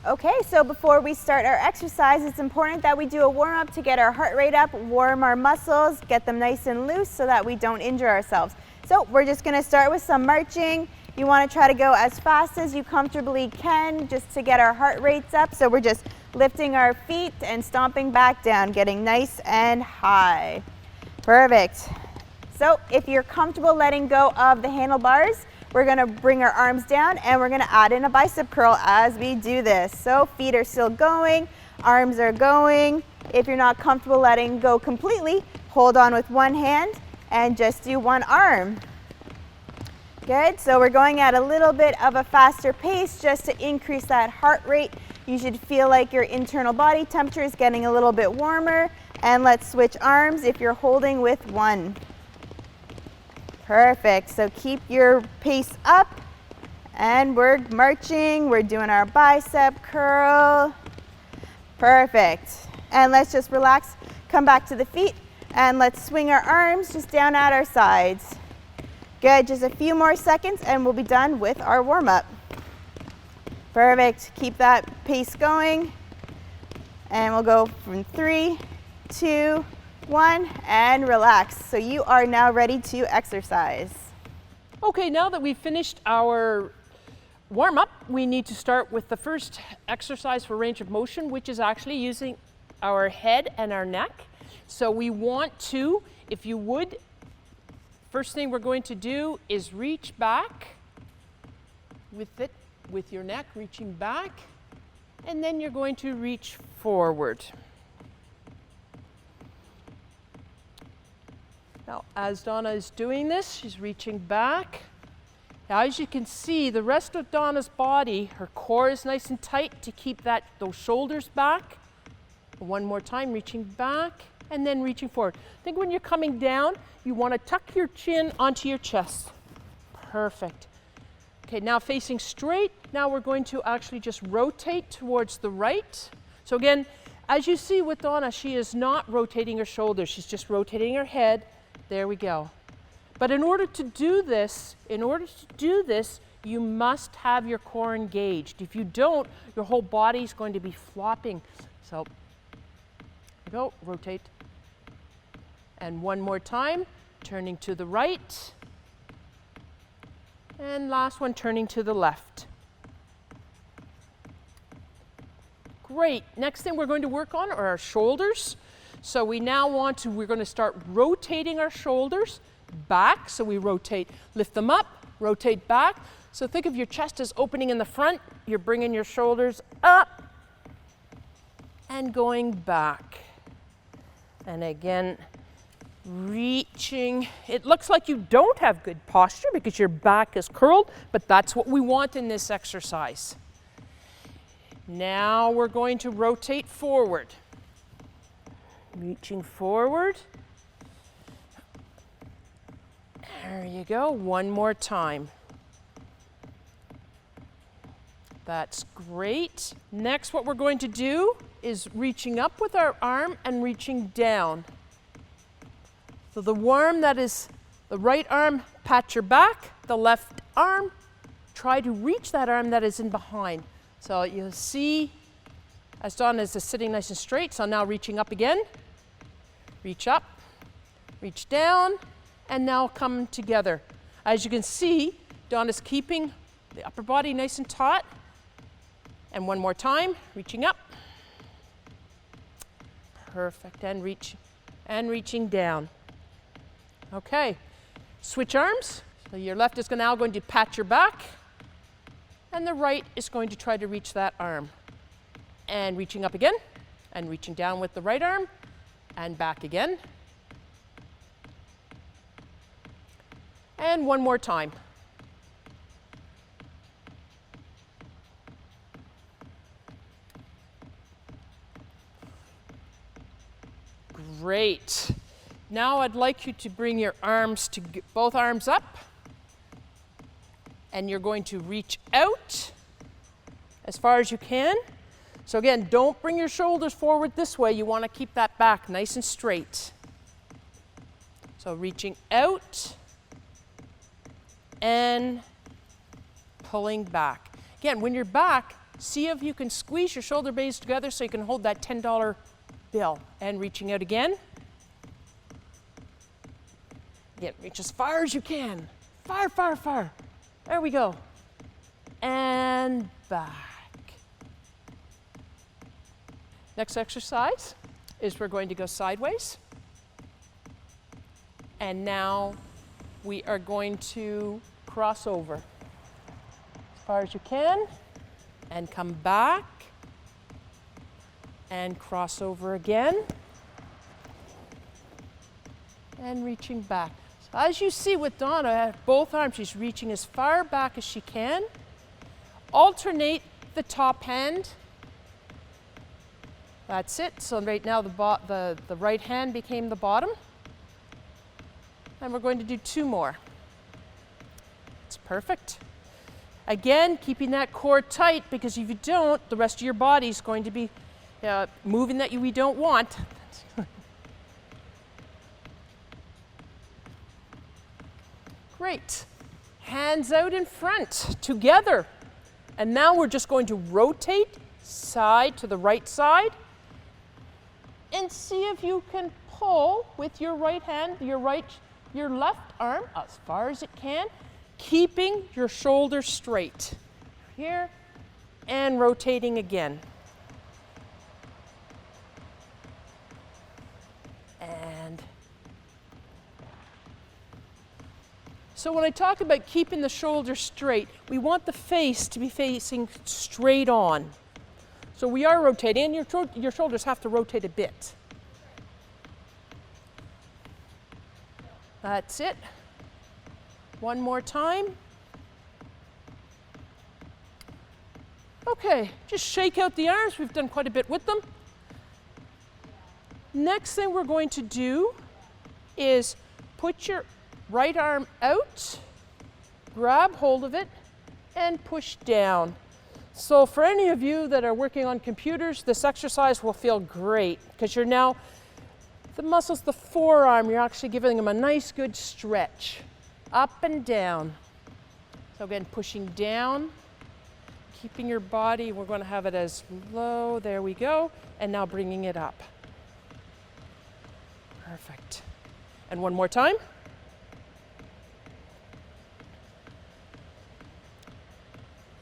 Okay, so before we start our exercise, it's important that we do a warm-up to get our heart rate up, warm our muscles, get them nice and loose so that we don't injure ourselves. So we're just going to start with some marching. You want to try to go as fast as you comfortably can just to get our heart rates up. So we're just lifting our feet and stomping back down, getting nice and high. Perfect. So if you're comfortable letting go of the handlebars, we're going to bring our arms down and we're going to add in a bicep curl as we do this. So feet are still going, arms are going. If you're not comfortable letting go completely, hold on with one hand and just do one arm. Good, so we're going at a little bit of a faster pace just to increase that heart rate. You should feel like your internal body temperature is getting a little bit warmer. And let's switch arms if you're holding with one. Perfect, so keep your pace up and we're marching, we're doing our bicep curl. Perfect, and let's just relax, come back to the feet and let's swing our arms just down at our sides. Good, just a few more seconds and we'll be done with our warm-up. Perfect, keep that pace going and we'll go from 3, 2, 1, and relax. So you are now ready to exercise. Okay, now that we've finished our warm-up, we need to start with the first exercise for range of motion, which is actually using our head and our neck. So we want to, if you would, first thing we're going to do is reach back with your neck reaching back, and then you're going to reach forward. Now, as Donna is doing this, she's reaching back. Now, as you can see, the rest of Donna's body, her core is nice and tight to keep those shoulders back. One more time, reaching back and then reaching forward. I think when you're coming down, you want to tuck your chin onto your chest. Perfect. Okay, now facing straight. Now we're going to actually just rotate towards the right. So again, as you see with Donna, she is not rotating her shoulders. She's just rotating her head. There we go. But in order to do this, you must have your core engaged. If you don't, your whole body is going to be flopping. So, go, rotate. And one more time, turning to the right. And last one, turning to the left. Great. Next thing we're going to work on are our shoulders. So we're going to start rotating our shoulders back. So we rotate, lift them up, rotate back. So think of your chest as opening in the front. You're bringing your shoulders up and going back. And again, reaching. It looks like you don't have good posture because your back is curled, but that's what we want in this exercise. Now we're going to rotate forward. Reaching forward. There you go, one more time. That's great. Next, what we're going to do is reaching up with our arm and reaching down. So the right arm, pat your back, the left arm, try to reach that arm that is in behind. So you'll see, as Donna is sitting nice and straight, so now reaching up again. Reach up, reach down, and now come together. As you can see, Donna's keeping the upper body nice and taut. And one more time, reaching up. Perfect, and reaching down. Okay, switch arms. So your left is now going to pat your back, and the right is going to try to reach that arm. And reaching up again, and reaching down with the right arm, and back again. And one more time. Great. Now I'd like you to bring your arms both arms up, and you're going to reach out as far as you can. So again, don't bring your shoulders forward this way. You want to keep that back nice and straight. So reaching out and pulling back. Again, when you're back, See if you can squeeze your shoulder blades together so you can hold that $10 bill. And reaching out again. Again, reach as far as you can. Far, far, far. There we go. And back. Next exercise is we're going to go sideways. And now we are going to cross over as far as you can and come back and cross over again and reaching back. So as you see with Donna, both arms, she's reaching as far back as she can. Alternate the top hand. That's it. So right now the right hand became the bottom. And we're going to do 2 more. It's perfect. Again, keeping that core tight, because if you don't, the rest of your body is going to be moving that we don't want. Great. Hands out in front, together. And now we're just going to rotate side to the right side and see if you can pull with your right hand, your left arm as far as it can, keeping your shoulders straight. Here, and rotating again. And so when I talk about keeping the shoulders straight, we want the face to be facing straight on. So we are rotating, and your shoulders have to rotate a bit. That's it. One more time. Okay, just shake out the arms. We've done quite a bit with them. Next thing we're going to do is put your right arm out, grab hold of it, and push down. So for any of you that are working on computers, this exercise will feel great because you're now, the muscles, the forearm, you're actually giving them a nice good stretch. Up and down. So again, pushing down, keeping your body, we're going to have it as low, there we go, and now bringing it up. Perfect. And one more time.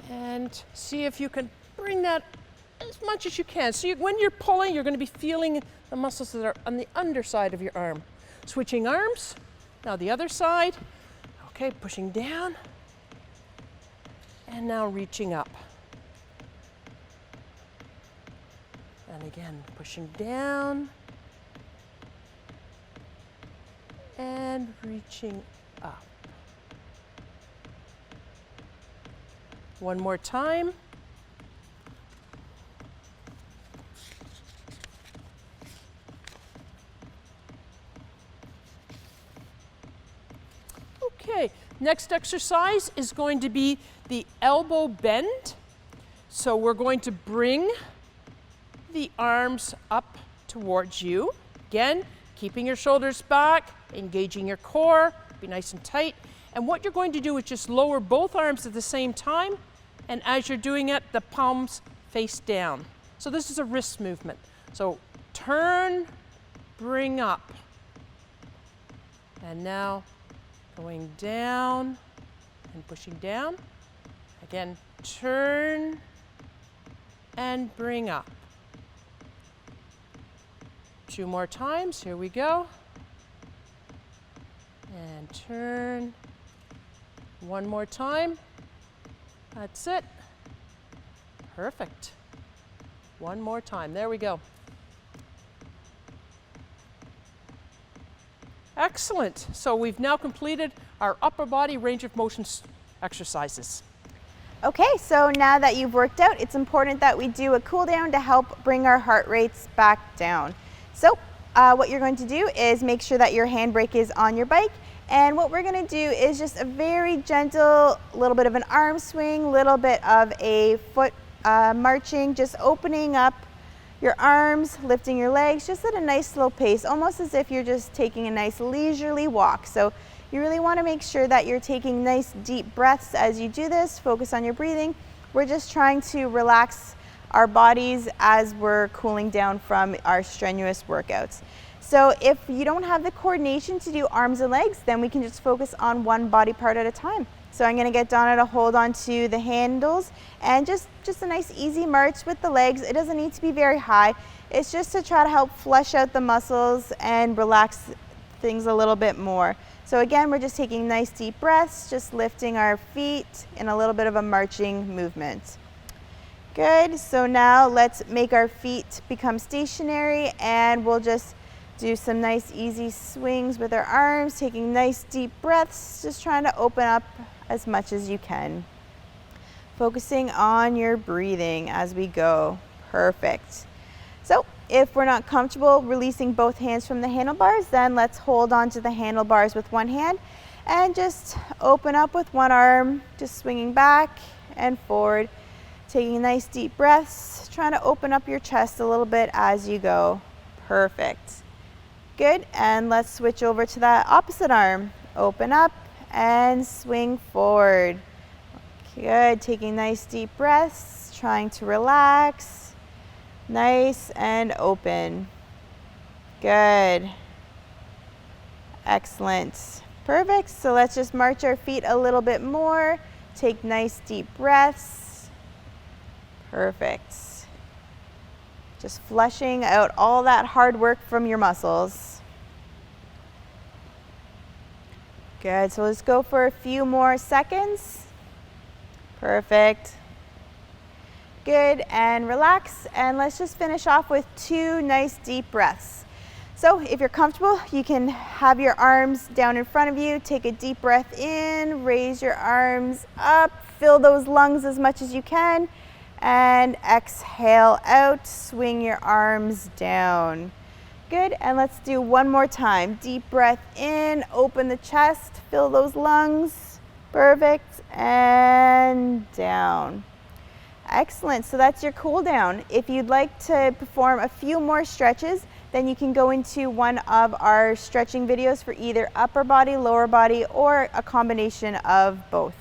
And see if you can bring that as much as you can. So when you're pulling, you're going to be feeling the muscles that are on the underside of your arm. Switching arms. Now the other side. Okay, pushing down. And now reaching up. And again, pushing down. And reaching up. One more time. Okay, next exercise is going to be the elbow bend. So we're going to bring the arms up towards you. Again, keeping your shoulders back, engaging your core, be nice and tight. And what you're going to do is just lower both arms at the same time, and as you're doing it, the palms face down. So this is a wrist movement. So turn, bring up. And now going down and pushing down. Again, turn and bring up. 2 more times, here we go. And turn. One more time. That's it. Perfect. One more time. There we go. Excellent. So we've now completed our upper body range of motion exercises. Okay, so now that you've worked out, it's important that we do a cool down to help bring our heart rates back down. So what you're going to do is make sure that your handbrake is on your bike. And what we're going to do is just a very gentle, little bit of an arm swing, little bit of a foot marching, just opening up your arms, lifting your legs, just at a nice slow pace, almost as if you're just taking a nice leisurely walk. So you really want to make sure that you're taking nice deep breaths as you do this. Focus on your breathing. We're just trying to relax our bodies as we're cooling down from our strenuous workouts. So if you don't have the coordination to do arms and legs, then we can just focus on one body part at a time. So I'm going to get Donna to hold on to the handles and just a nice easy march with the legs. It doesn't need to be very high. It's just to try to help flush out the muscles and relax things a little bit more. So again, we're just taking nice deep breaths, just lifting our feet in a little bit of a marching movement. Good, so now let's make our feet become stationary, and we'll just do some nice easy swings with our arms, taking nice deep breaths, just trying to open up as much as you can. Focusing on your breathing as we go. Perfect. So if we're not comfortable releasing both hands from the handlebars, then let's hold on to the handlebars with one hand and just open up with one arm, just swinging back and forward, taking nice deep breaths, trying to open up your chest a little bit as you go. Perfect. Good, and let's switch over to that opposite arm. Open up and swing forward. Good, taking nice deep breaths, trying to relax. Nice and open. Good. Excellent. Perfect, so let's just march our feet a little bit more. Take nice deep breaths. Perfect. Just flushing out all that hard work from your muscles. Good, so let's go for a few more seconds. Perfect. Good, and relax, and let's just finish off with 2 nice deep breaths. So if you're comfortable, you can have your arms down in front of you, take a deep breath in, raise your arms up, fill those lungs as much as you can, and exhale out, swing your arms down. Good, and let's do one more time. Deep breath in, open the chest, fill those lungs. Perfect, and down. Excellent, so that's your cool down. If you'd like to perform a few more stretches, then you can go into one of our stretching videos for either upper body, lower body, or a combination of both.